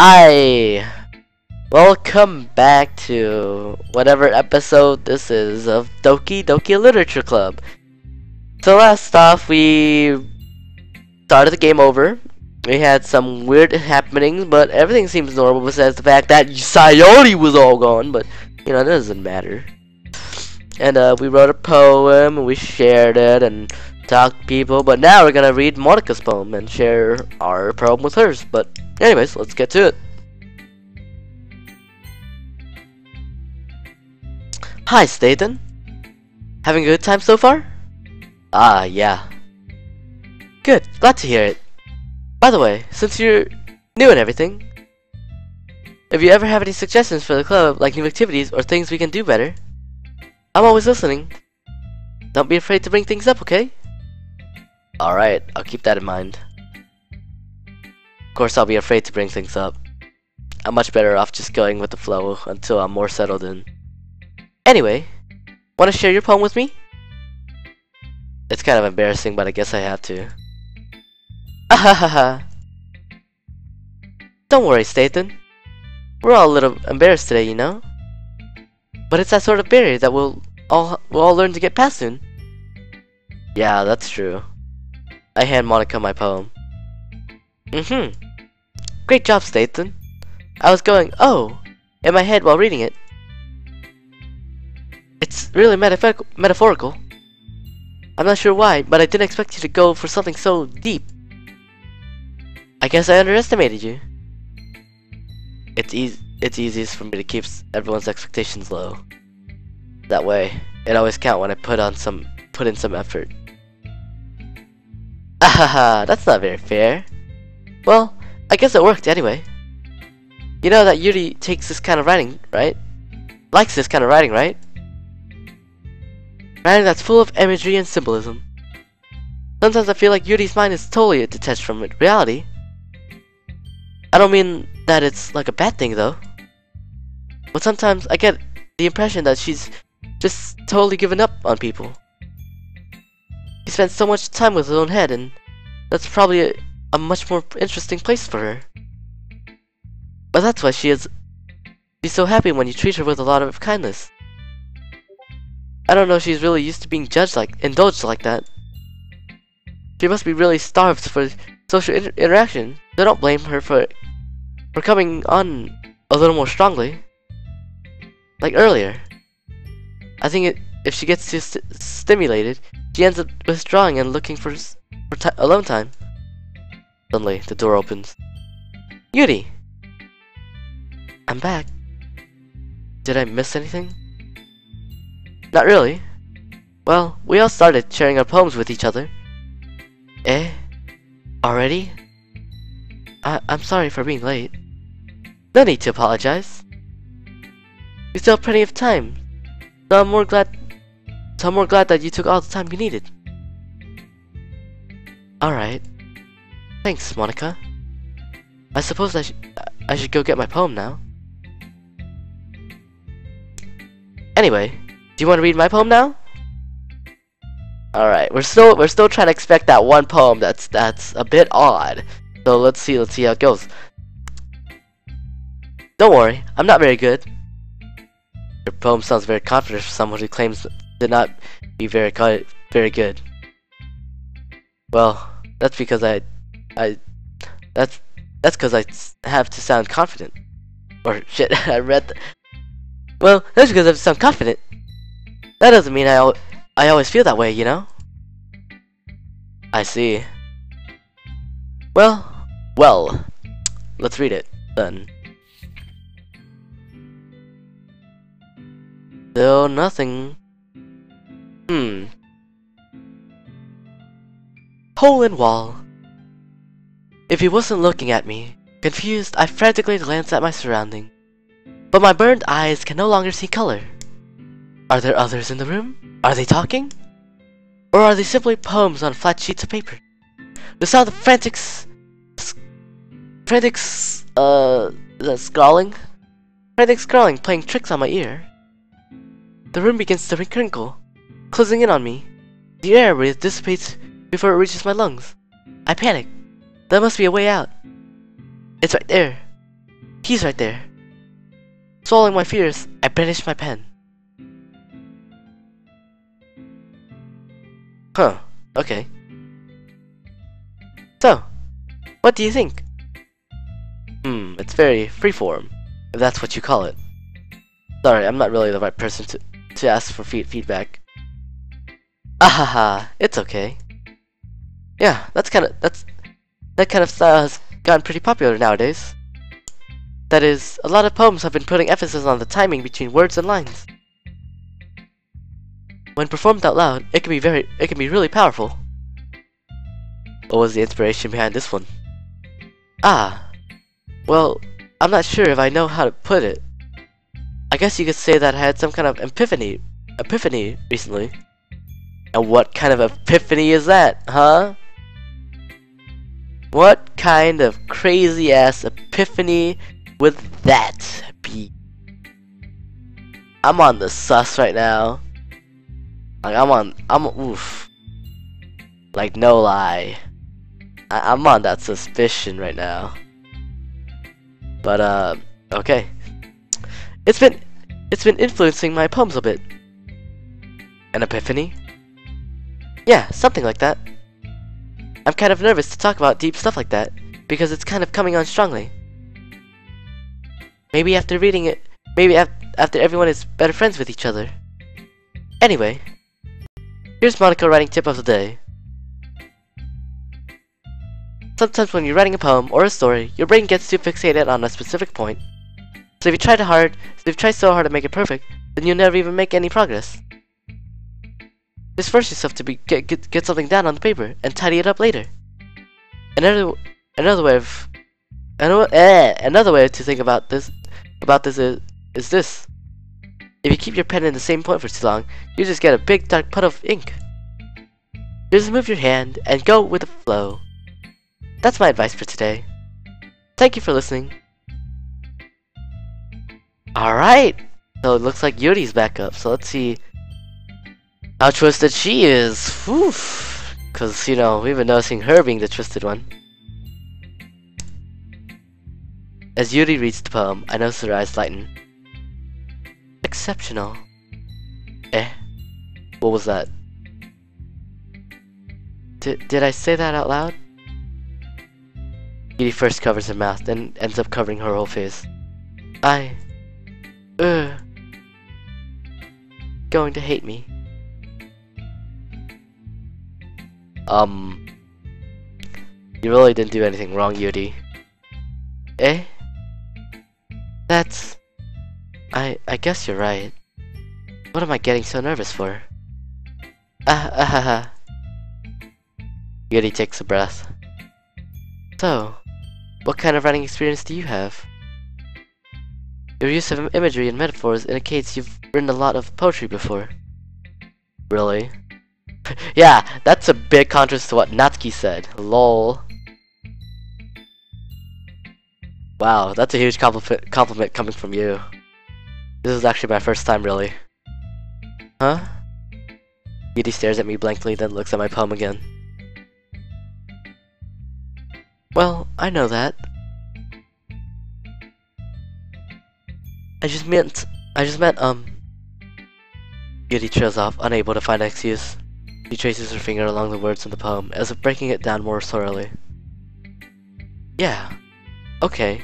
Hi! Welcome back to whatever episode this is of Doki Literature Club. So last off, we started the game over. We had some weird happenings, but everything seems normal besides the fact that Sayori was all gone, but you know, that doesn't matter. And we wrote a poem, and we shared it, and talked to people, but now we're gonna read Monika's poem and share our poem with hers. But anyways, let's get to it. Hi, Staten. Having a good time so far? Ah, yeah. Good, glad to hear it. By the way, since you're new and everything, if you ever have any suggestions for the club, like new activities or things we can do better, I'm always listening. Don't be afraid to bring things up, okay? Alright, I'll keep that in mind. Of course, I'll be afraid to bring things up. I'm much better off just going with the flow until I'm more settled in. Anyway, want to share your poem with me? It's kind of embarrassing, but I guess I have to. Ahahaha. Don't worry, Staten. We're all a little embarrassed today, you know? But it's that sort of barrier that we'll all learn to get past soon. Yeah, that's true. I hand Monika my poem. Great job, Staten. I was going, oh, in my head while reading it. It's really metaphorical. I'm not sure why, but I didn't expect you to go for something so deep. I guess I underestimated you. It's easiest for me to keep everyone's expectations low. That way, it always counts when I put in some effort. Ahaha, that's not very fair. Well, I guess it worked anyway. You know that Yuri takes this kind of writing, right? Likes this kind of writing, right? Writing that's full of imagery and symbolism. Sometimes I feel like Yuri's mind is totally detached from reality. I don't mean that it's like a bad thing though. But sometimes I get the impression that she's just totally given up on people. She spends so much time with her own head, and that's probably a much more interesting place for her. But that's why she's so happy when you treat her with a lot of kindness. I don't know if she's really used to being indulged like that. She must be really starved for social interaction. So don't blame her for coming on a little more strongly. Like earlier. I think if she gets too stimulated, she ends up withdrawing and looking for alone time. Suddenly, the door opens. Yuri! I'm back. Did I miss anything? Not really. Well, we all started sharing our poems with each other. Eh? Already? I'm sorry for being late. No need to apologize. You still have plenty of time. So I'm more glad that you took all the time you needed. Alright. Thanks, Monika. I suppose I should go get my poem now. Anyway, do you want to read my poem now? Alright, we're still trying to expect that one poem that's a bit odd. So let's see how it goes. Don't worry, I'm not very good. Your poem sounds very confident for someone who claims to not be very good. Well, that's because that's because I have to sound confident. Or shit, I read. Well, that's because I have to sound confident. That doesn't mean I always feel that way, you know? I see. Well, let's read it, then. Still nothing. Hole in wall. If he wasn't looking at me, confused, I frantically glanced at my surroundings. But my burned eyes can no longer see color. Are there others in the room? Are they talking? Or are they simply poems on flat sheets of paper? The sound of frantic scrawling playing tricks on my ear. The room begins to crinkle, closing in on me. The air dissipates before it reaches my lungs. I panic. There must be a way out. It's right there. He's right there. Swallowing my fears, I brandished my pen. Huh, okay. So, what do you think? It's very freeform, if that's what you call it. Sorry, I'm not really the right person to ask for feedback. Ahaha, it's okay. Yeah, that kind of style has gotten pretty popular nowadays. That is, a lot of poems have been putting emphasis on the timing between words and lines. When performed out loud, it can be really powerful. What was the inspiration behind this one? Ah, well, I'm not sure if I know how to put it. I guess you could say that I had some kind of epiphany recently. And what kind of epiphany is that, huh? What kind of crazy ass epiphany would that be? I'm on the sus right now. Like oof. Like no lie. I'm on that suspicion right now. But okay. It's been influencing my poems a bit. An epiphany? Yeah, something like that. I'm kind of nervous to talk about deep stuff like that, because it's kind of coming on strongly. Maybe after reading it, after everyone is better friends with each other. Anyway, here's Monica writing tip of the day. Sometimes when you're writing a poem or a story, your brain gets too fixated on a specific point. So if you try so hard to make it perfect, then you'll never even make any progress. Just force yourself to get something down on the paper and tidy it up later. Another way to think about this is this. If you keep your pen in the same point for too long, you just get a big dark puddle of ink. Just move your hand and go with the flow. That's my advice for today. Thank you for listening. Alright, so it looks like Yuri's back up, so let's see how twisted she is. Whew. Cause, you know, we've been noticing her being the twisted one. As Yuri reads the poem, I notice her eyes lighten. Exceptional. What was that? Did I say that out loud? Yuri first covers her mouth, then ends up covering her whole face. Going to hate me. You really didn't do anything wrong, Yuri. I guess you're right. What am I getting so nervous for? Yuri takes a breath. So, what kind of writing experience do you have? Your use of imagery and metaphors indicates you've written a lot of poetry before. Really? Yeah, that's a big contrast to what Natsuki said. Lol. Wow, that's a huge compliment coming from you. This is actually my first time, really. Huh? Yuri stares at me blankly, then looks at my poem again. Well, I know that. I just meant, Yuri trails off, unable to find an excuse. She traces her finger along the words in the poem, as if breaking it down more thoroughly. Yeah. Okay.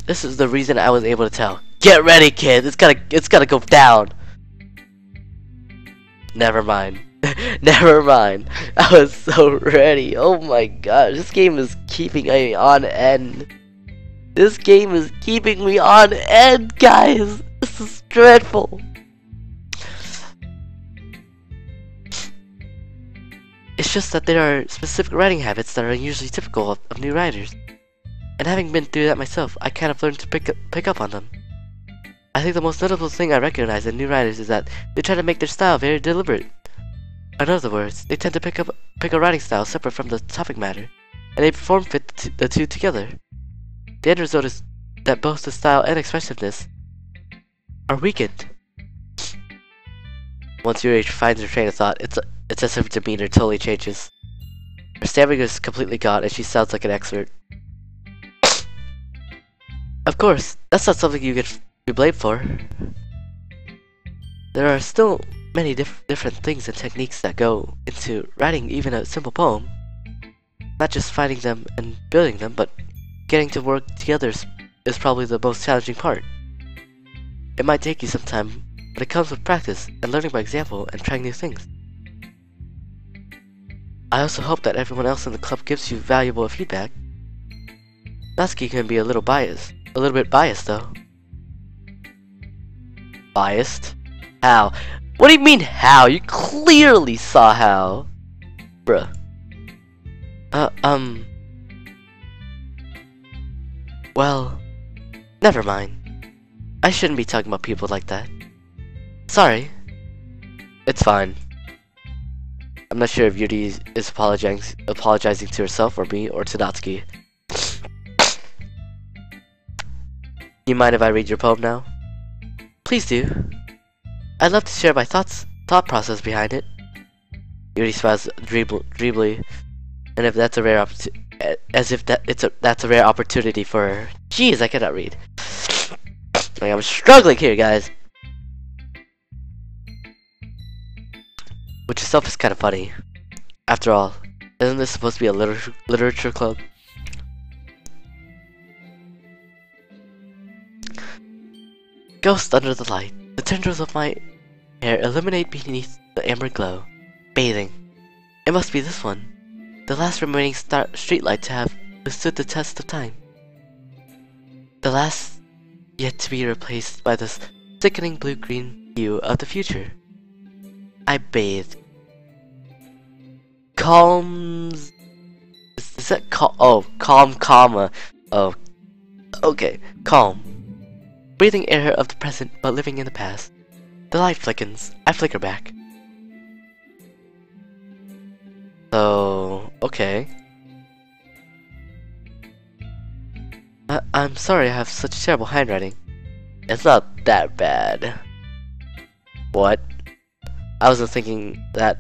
This is the reason I was able to tell. Get ready, kid! It's gotta go down! Never mind. Never mind. I was so ready. Oh my gosh, this game is keeping me on end. This game is keeping me on end, guys! This is dreadful. It's just that there are specific writing habits that are usually typical of new writers. And having been through that myself, I kind of learned to pick up on them. I think the most notable thing I recognize in new writers is that they try to make their style very deliberate. In other words, they tend to pick a writing style separate from the topic matter, and they perform fit the two together. The end result is that both the style and expressiveness are weakened. Once Yuri finds her train of thought, it's as if her demeanor totally changes. Her stamina is completely gone, and she sounds like an expert. Of course, that's not something you get be blamed for. There are still many different things and techniques that go into writing even a simple poem. Not just finding them and building them, but getting to work together is probably the most challenging part. It might take you some time, but it comes with practice and learning by example and trying new things. I also hope that everyone else in the club gives you valuable feedback. Natsuki can be a little bit biased though. Biased? How? What do you mean how? You clearly saw how. Bruh. Well, never mind. I shouldn't be talking about people like that. Sorry. It's fine. I'm not sure if Yuri is apologizing to herself or me or to Natsuki. You mind if I read your poem now? Please do. I'd love to share my thought process behind it. Yuri smiles dreamily, and if that's a rare that's a rare opportunity for her. Jeez, I cannot read. Like, I'm struggling here, guys. Which itself is kind of funny. After all, isn't this supposed to be a literature club? Ghost under the light. The tendrils of my hair illuminate beneath the amber glow. Bathing. It must be this one. The last remaining streetlight to have withstood the test of time. The last yet to be replaced by the sickening blue-green hue of the future. I bathed. Calms. Is that calm? Oh, calm, comma. Oh, okay. Calm. Breathing air of the present, but living in the past. The light flickens. I flicker back. So, okay. I'm sorry I have such terrible handwriting. It's not that bad. What? I wasn't thinking that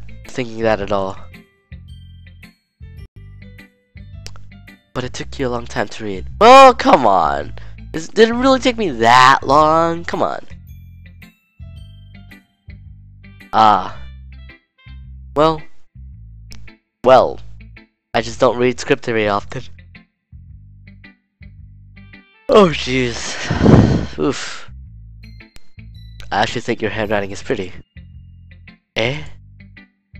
at all. But it took you a long time to read. Oh, come on. Did it really take me that long? Come on. Ah. Well, I just don't read script very often. Oh, jeez. Oof. I actually think your handwriting is pretty. Eh?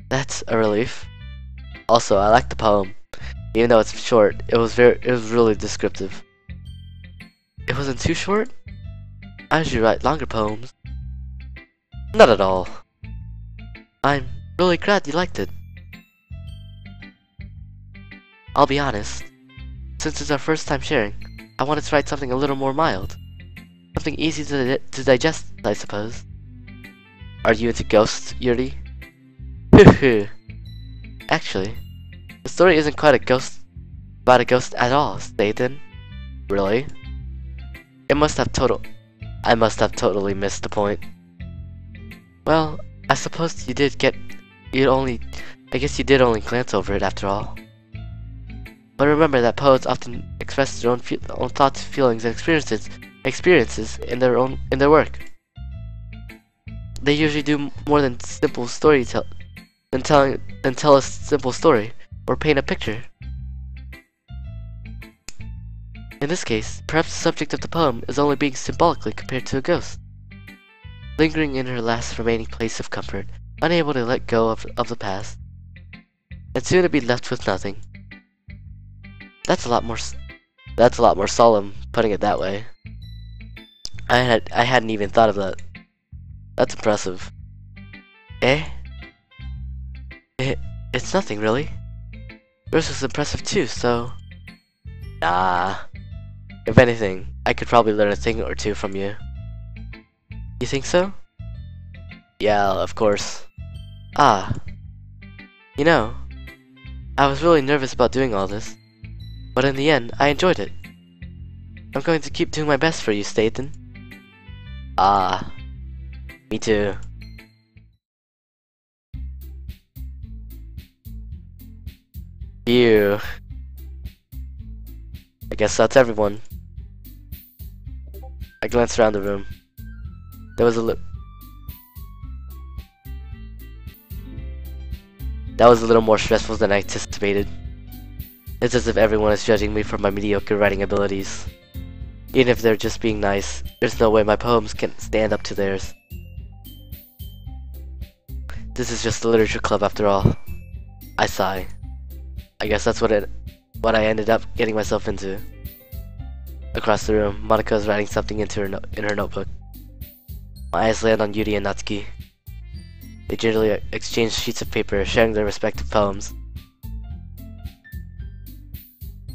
That's a relief. Also, I like the poem. Even though it's short, it was really descriptive. It wasn't too short? I usually write longer poems. Not at all. I'm really glad you liked it. I'll be honest. Since it's our first time sharing, I wanted to write something a little more mild. Something easy to digest, I suppose. Are you into ghosts, Yuri? Actually, the story isn't quite about a ghost at all, Nathan. Really? I must have totally missed the point. Well, I suppose I guess you did only glance over it after all. But remember that poets often express their own thoughts, feelings, and experiences in their work. They usually do more than simple tell a simple story or paint a picture. In this case, perhaps the subject of the poem is only being symbolically compared to a ghost, lingering in her last remaining place of comfort, unable to let go of the past, and soon to be left with nothing. That's a lot more solemn, putting it that way. I hadn't even thought of that. That's impressive. Eh? It's nothing, really. Yours was impressive too, so... Nah. If anything, I could probably learn a thing or two from you. You think so? Yeah, of course. Ah. You know, I was really nervous about doing all this, but in the end, I enjoyed it. I'm going to keep doing my best for you, Staten. Ah. Me too. Phew. I guess that's everyone. I glanced around the room. There was a That was a little more stressful than I anticipated. It's as if everyone is judging me for my mediocre writing abilities. Even if they're just being nice, there's no way my poems can stand up to theirs. This is just a literature club after all. I sigh. I guess that's what I ended up getting myself into. Across the room, Monika is writing something in her notebook. My eyes land on Yuri and Natsuki. They gingerly exchange sheets of paper, sharing their respective poems.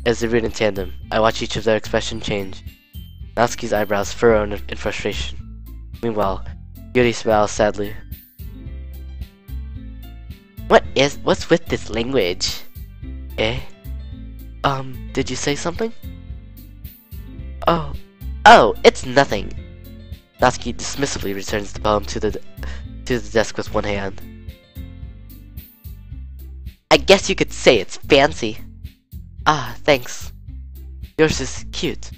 As they read in tandem, I watch each of their expression change. Natsuki's eyebrows furrow in frustration. Meanwhile, Yuri smiles sadly. What's with this language? Eh? Did you say something? Oh, it's nothing. Natsuki dismissively returns the poem to the desk with one hand. I guess you could say it's fancy. Ah, thanks. Yours is cute.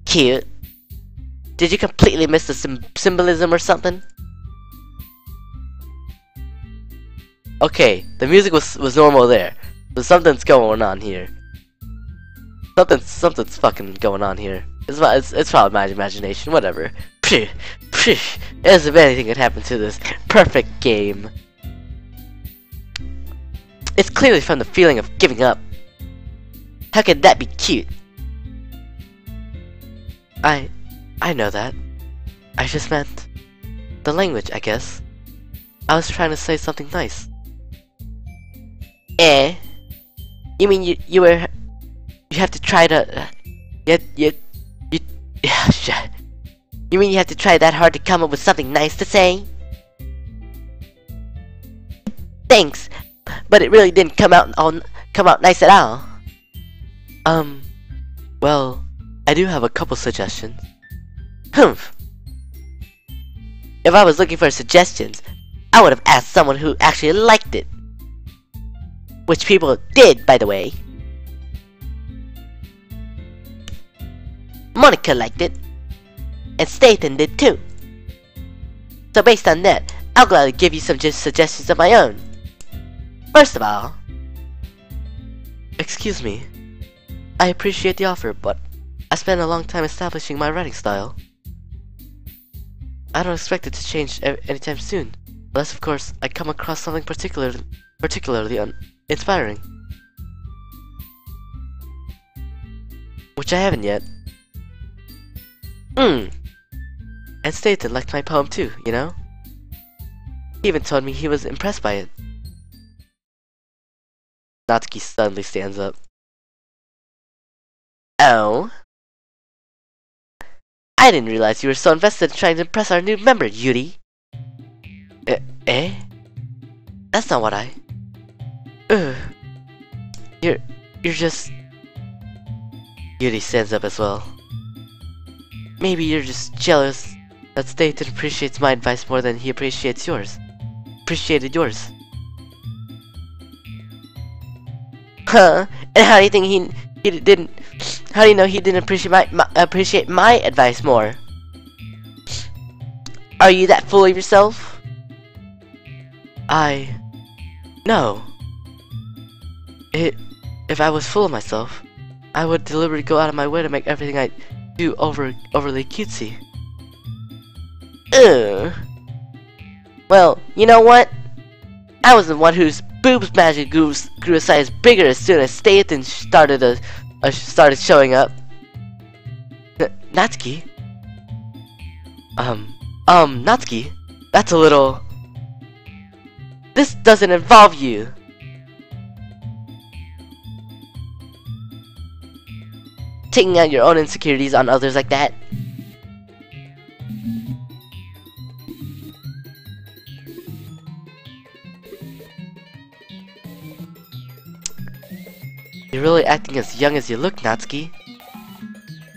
Cute? Did you completely miss the symbolism or something? Okay, the music was normal there. So something's going on here. Something's fucking going on here. It's probably my imagination, whatever. As if anything could happen to this perfect game. It's clearly from the feeling of giving up. How could that be cute? I know that. I just meant the language, I guess. I was trying to say something nice. Eh? You mean you have to try to you mean you have to try that hard to come up with something nice to say? Thanks, but it really didn't come out nice at all. Well, I do have a couple suggestions. Humph. If I was looking for suggestions, I would have asked someone who actually liked it. Which people did, by the way. Monika liked it. And Staten did too. So based on that, I'll gladly give you some suggestions of my own. First of all... Excuse me. I appreciate the offer, but I spent a long time establishing my writing style. I don't expect it to change anytime soon, unless of course I come across something particularly inspiring. Which I haven't yet. And Staten liked my poem too, you know? He even told me he was impressed by it. Natsuki suddenly stands up. Oh? I didn't realize you were so invested in trying to impress our new member, Yuri. Eh? That's not what I... You're just... Yuri stands up as well. Maybe you're just jealous that Staten appreciates my advice more than he appreciated yours. Huh? And how do you think he didn't... How do you know he didn't appreciate my advice more? Are you that full of yourself? No. If I was full of myself, I would deliberately go out of my way to make everything I do overly cutesy. Well, you know what? I was the one whose boobs magically grew a size bigger as soon as Staten started showing up. Natsuki? Natsuki? That's a little... This doesn't involve you. Taking out your own insecurities on others like that. You're really acting as young as you look, Natsuki.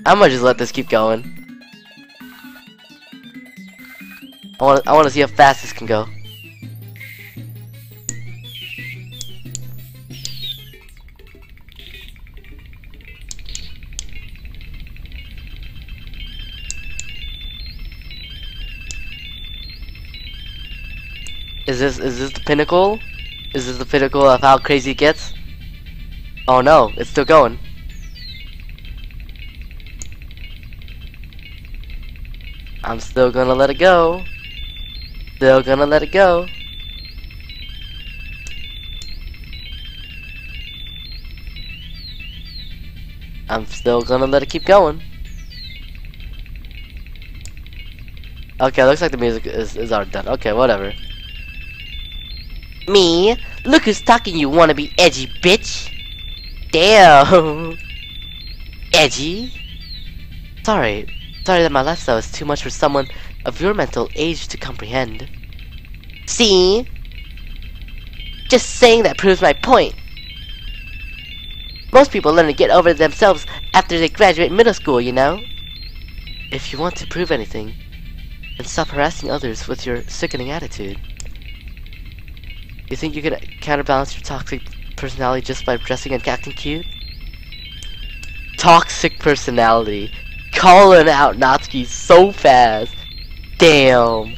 I'm gonna just let this keep going. I wanna see how fast this can go. Is this the pinnacle? Is this the pinnacle of how crazy it gets? Oh no, it's still going. I'm still gonna let it go. Still gonna let it go. I'm still gonna let it keep going. Okay, looks like the music is already done. Okay, whatever. Me? Look who's talking, you wanna be edgy bitch. Damn. Edgy? Sorry that my lifestyle is too much for someone of your mental age to comprehend. See? Just saying that proves my point. Most people learn to get over themselves after they graduate middle school, you know? If you want to prove anything, then stop harassing others with your sickening attitude. You think you can counterbalance your toxic personality just by dressing and acting cute? Toxic personality. Calling out Natsuki so fast. Damn.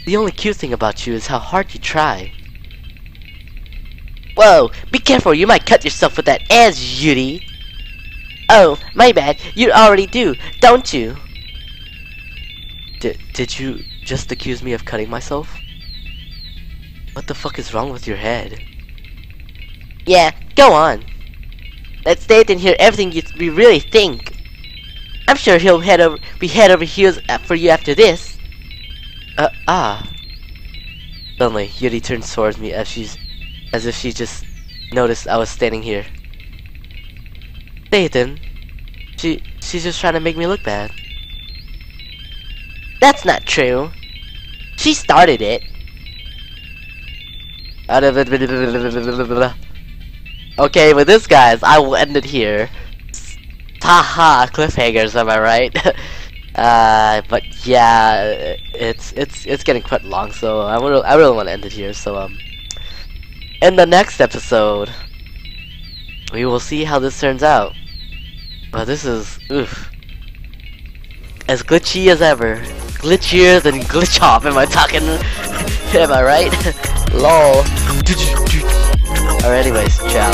The only cute thing about you is how hard you try. Whoa, be careful, you might cut yourself with that ass, Yuri. Oh, my bad, you already do, don't you? Did you just accuse me of cutting myself? What the fuck is wrong with your head? Yeah, go on. Let's stay and hear everything we really think. I'm sure he'll be head over heels for you after this. Suddenly, Yuri turns towards me as if she just noticed I was standing here. Say it then. She's just trying to make me look bad. That's not true. She started it. Okay, with this, guys, I will end it here. Haha, cliffhangers, am I right? But yeah, it's getting quite long, so I really want to end it here. So in the next episode, we will see how this turns out. But this is as glitchy as ever, glitchier than glitch off. Am I talking? Am I right? Lol. Alright, anyways, ciao.